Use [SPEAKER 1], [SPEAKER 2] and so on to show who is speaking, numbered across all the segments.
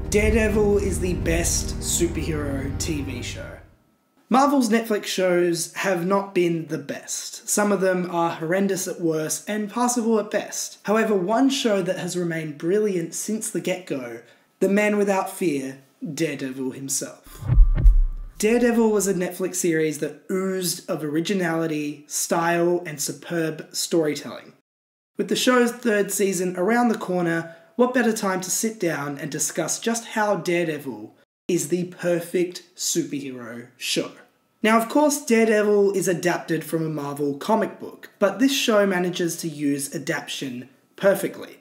[SPEAKER 1] Daredevil is the best superhero TV show. Marvel's Netflix shows have not been the best. Some of them are horrendous at worst and passable at best. However, one show that has remained brilliant since the get-go, the man without fear, Daredevil himself. Daredevil was a Netflix series that oozed of originality, style, and superb storytelling. With the show's third season around the corner, what better time to sit down and discuss just how Daredevil is the perfect superhero show. Now, of course, Daredevil is adapted from a Marvel comic book, but this show manages to use adaptation perfectly.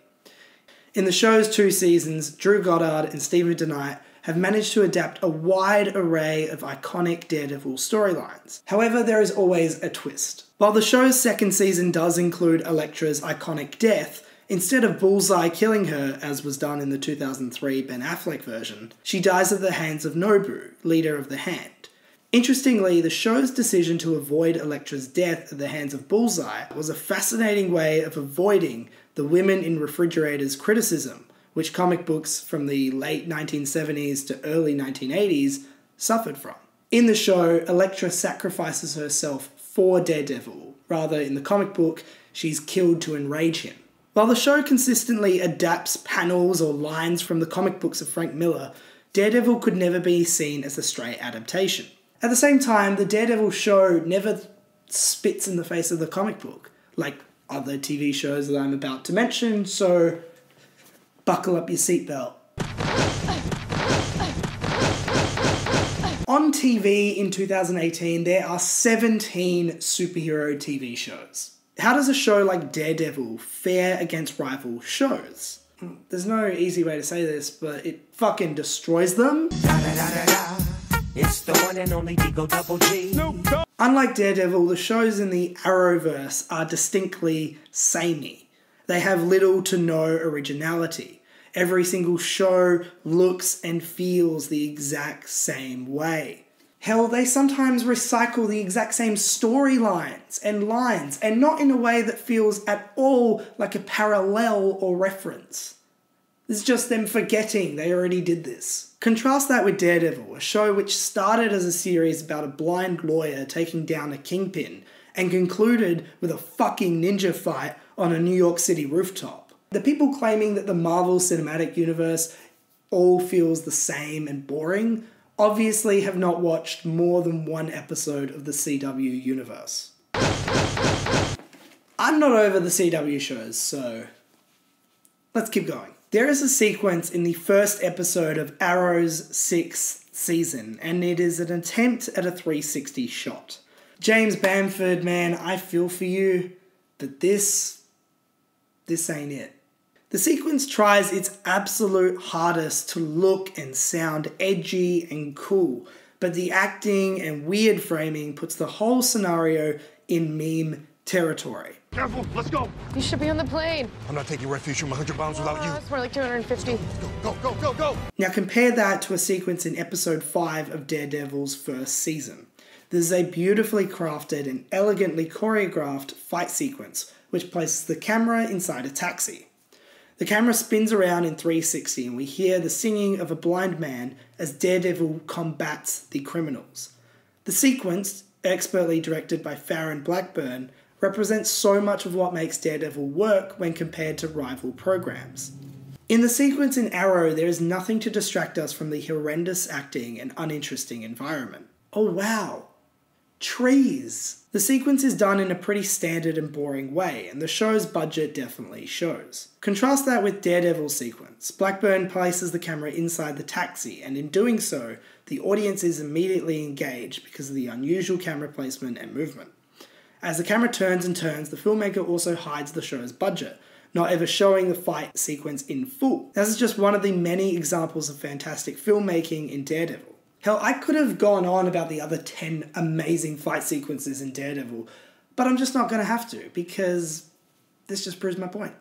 [SPEAKER 1] In the show's 2 seasons, Drew Goddard and Steven DeKnight have managed to adapt a wide array of iconic Daredevil storylines. However, there is always a twist. While the show's second season does include Elektra's iconic death, instead of Bullseye killing her, as was done in the 2003 Ben Affleck version, she dies at the hands of Nobu, leader of the Hand. Interestingly, the show's decision to avoid Elektra's death at the hands of Bullseye was a fascinating way of avoiding the women in refrigerators criticism, which comic books from the late 1970s to early 1980s suffered from. In the show, Elektra sacrifices herself for Daredevil. Rather, in the comic book, she's killed to enrage him. While the show consistently adapts panels or lines from the comic books of Frank Miller, Daredevil could never be seen as a straight adaptation. At the same time, the Daredevil show never spits in the face of the comic book, like other TV shows that I'm about to mention, so buckle up your seatbelt. On TV in 2018, there are 17 superhero TV shows. How does a show like Daredevil fare against rival shows? There's no easy way to say this, but it fucking destroys them. It's the one and only Double G. Unlike Daredevil, the shows in the Arrowverse are distinctly samey. They have little to no originality. Every single show looks and feels the exact same way. Hell, they sometimes recycle the exact same storylines and lines, and not in a way that feels at all like a parallel or reference. It's just them forgetting they already did this. Contrast that with Daredevil, a show which started as a series about a blind lawyer taking down a kingpin, and concluded with a fucking ninja fight on a New York City rooftop. The people claiming that the Marvel Cinematic Universe all feels the same and boring obviously have not watched more than one episode of the CW universe. I'm not over the CW shows, so let's keep going. There is a sequence in the first episode of Arrow's 6th season, and it is an attempt at a 360 shot. James Bamford, man, I feel for you, but this ain't it. The sequence tries its absolute hardest to look and sound edgy and cool, but the acting and weird framing puts the whole scenario in meme territory.
[SPEAKER 2] Careful, let's go.
[SPEAKER 3] You should be on the plane.
[SPEAKER 2] I'm not taking refuge from 100 pounds without you.
[SPEAKER 3] It's more like 250.
[SPEAKER 2] Go.
[SPEAKER 1] Now compare that to a sequence in episode 5 of Daredevil's first season. This is a beautifully crafted and elegantly choreographed fight sequence, which places the camera inside a taxi. The camera spins around in 360 and we hear the singing of a blind man as Daredevil combats the criminals. The sequence, expertly directed by Farron Blackburn, represents so much of what makes Daredevil work when compared to rival programs. In the sequence in Arrow, there is nothing to distract us from the horrendous acting and uninteresting environment. Oh wow, trees! The sequence is done in a pretty standard and boring way, and the show's budget definitely shows. Contrast that with Daredevil's sequence. Blackburn places the camera inside the taxi, and in doing so, the audience is immediately engaged because of the unusual camera placement and movement. As the camera turns and turns, the filmmaker also hides the show's budget, not ever showing the fight sequence in full. This is just one of the many examples of fantastic filmmaking in Daredevil. Hell, I could have gone on about the other 10 amazing fight sequences in Daredevil, but I'm just not going to have to, because this just proves my point.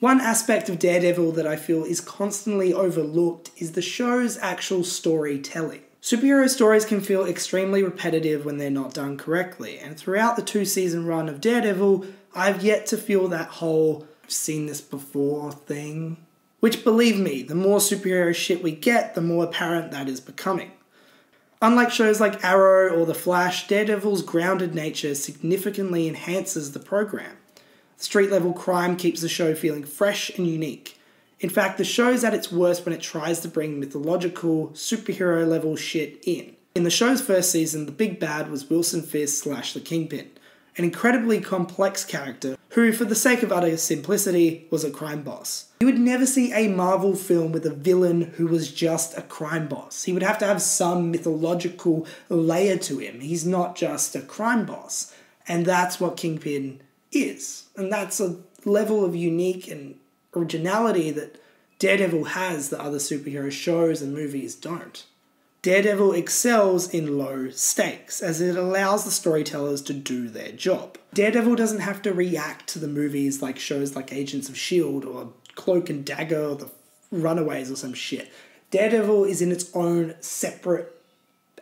[SPEAKER 1] One aspect of Daredevil that I feel is constantly overlooked is the show's actual storytelling. Superhero stories can feel extremely repetitive when they're not done correctly, and throughout the 2-season run of Daredevil, I've yet to feel that whole "I've seen this before" thing. Which, believe me, the more superhero shit we get, the more apparent that is becoming. Unlike shows like Arrow or The Flash, Daredevil's grounded nature significantly enhances the program. Street-level crime keeps the show feeling fresh and unique. In fact, the show's at its worst when it tries to bring mythological, superhero-level shit in. In the show's first season, the big bad was Wilson Fisk / the Kingpin, an incredibly complex character who, for the sake of utter simplicity, was a crime boss. You would never see a Marvel film with a villain who was just a crime boss. He would have to have some mythological layer to him. He's not just a crime boss. And that's what Kingpin is. And that's a level of unique and originality that Daredevil has that other superhero shows and movies don't. Daredevil excels in low stakes, as it allows the storytellers to do their job. Daredevil doesn't have to react to the movies like shows like Agents of S.H.I.E.L.D. or Cloak and Dagger or The Runaways or some shit. Daredevil is in its own separate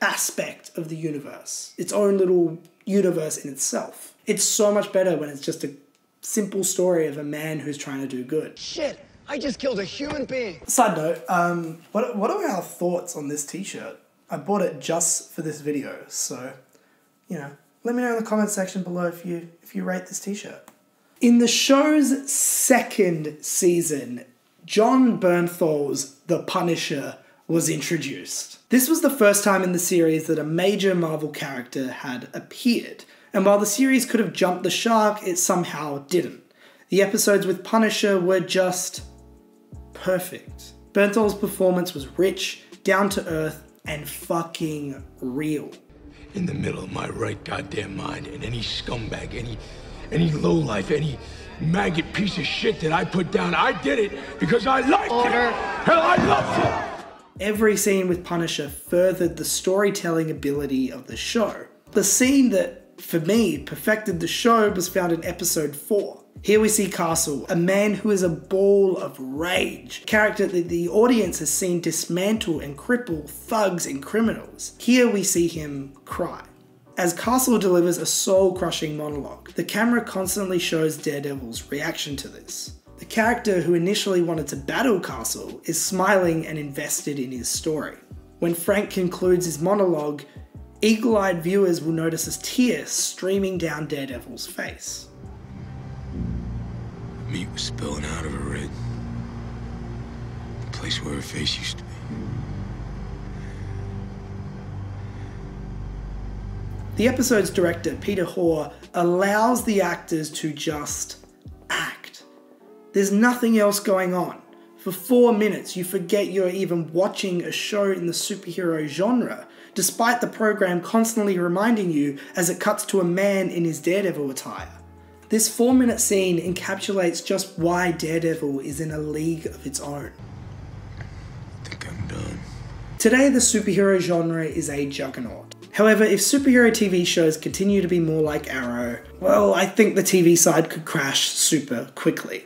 [SPEAKER 1] aspect of the universe. Its own little universe in itself. It's so much better when it's just a simple story of a man who's trying to do good.
[SPEAKER 2] Shit, I just killed a human being.
[SPEAKER 1] Side note, what are our thoughts on this t-shirt? I bought it just for this video, so, you know, let me know in the comment section below if you rate this t-shirt. In the show's second season, John Bernthal's The Punisher was introduced. This was the first time in the series that a major Marvel character had appeared, and while the series could have jumped the shark, it somehow didn't. The episodes with Punisher were just perfect. Bernthal's performance was rich, down to earth, and fucking real.
[SPEAKER 4] In the middle of my right goddamn mind, and any scumbag, any lowlife, any maggot piece of shit that I put down, I did it because I liked it. Hell, I loved it.
[SPEAKER 1] Every scene with Punisher furthered the storytelling ability of the show. The scene that, for me, perfected the show was found in episode 4. Here we see Castle, a man who is a ball of rage, a character that the audience has seen dismantle and cripple thugs and criminals. Here we see him cry. As Castle delivers a soul-crushing monologue, the camera constantly shows Daredevil's reaction to this. The character who initially wanted to battle Castle is smiling and invested in his story. When Frank concludes his monologue, eagle-eyed viewers will notice a tear streaming down Daredevil's face.
[SPEAKER 4] Meat was spilling out of her red. The place where her face used to be.
[SPEAKER 1] The episode's director, Peter Hoare, allows the actors to just act. There's nothing else going on. For 4 minutes, you forget you're even watching a show in the superhero genre, despite the program constantly reminding you as it cuts to a man in his Daredevil attire. This 4-minute scene encapsulates just why Daredevil is in a league of its own.
[SPEAKER 4] I think I'm done.
[SPEAKER 1] Today, the superhero genre is a juggernaut. However, if superhero TV shows continue to be more like Arrow, well, I think the TV side could crash super quickly.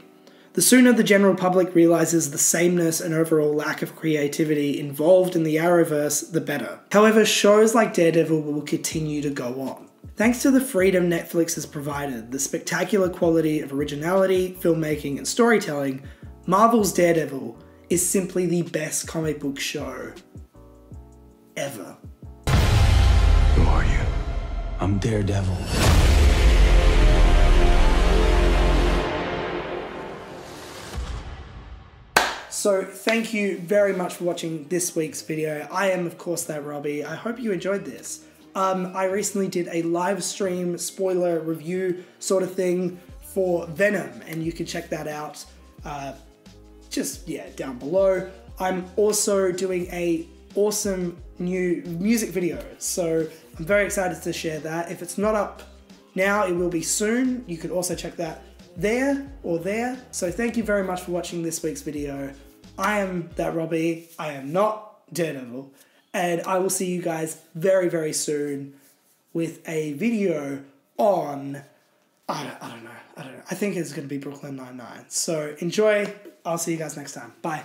[SPEAKER 1] The sooner the general public realizes the sameness and overall lack of creativity involved in the Arrowverse, the better. However, shows like Daredevil will continue to go on. Thanks to the freedom Netflix has provided, the spectacular quality of originality, filmmaking, and storytelling, Marvel's Daredevil is simply the best comic book show ever.
[SPEAKER 4] Who are you? I'm Daredevil.
[SPEAKER 1] So thank you very much for watching this week's video. I am, of course, that Robbie. I hope you enjoyed this. I recently did a live stream spoiler review sort of thing for Venom, and you can check that out down below. I'm also doing a awesome new music video, so I'm very excited to share that. If it's not up now, it will be soon. You could also check that there or there. So thank you very much for watching this week's video. I am that Robbie. I am not Daredevil. And I will see you guys very, very soon with a video on, I don't know. I think it's going to be Brooklyn Nine-Nine. So enjoy. I'll see you guys next time. Bye.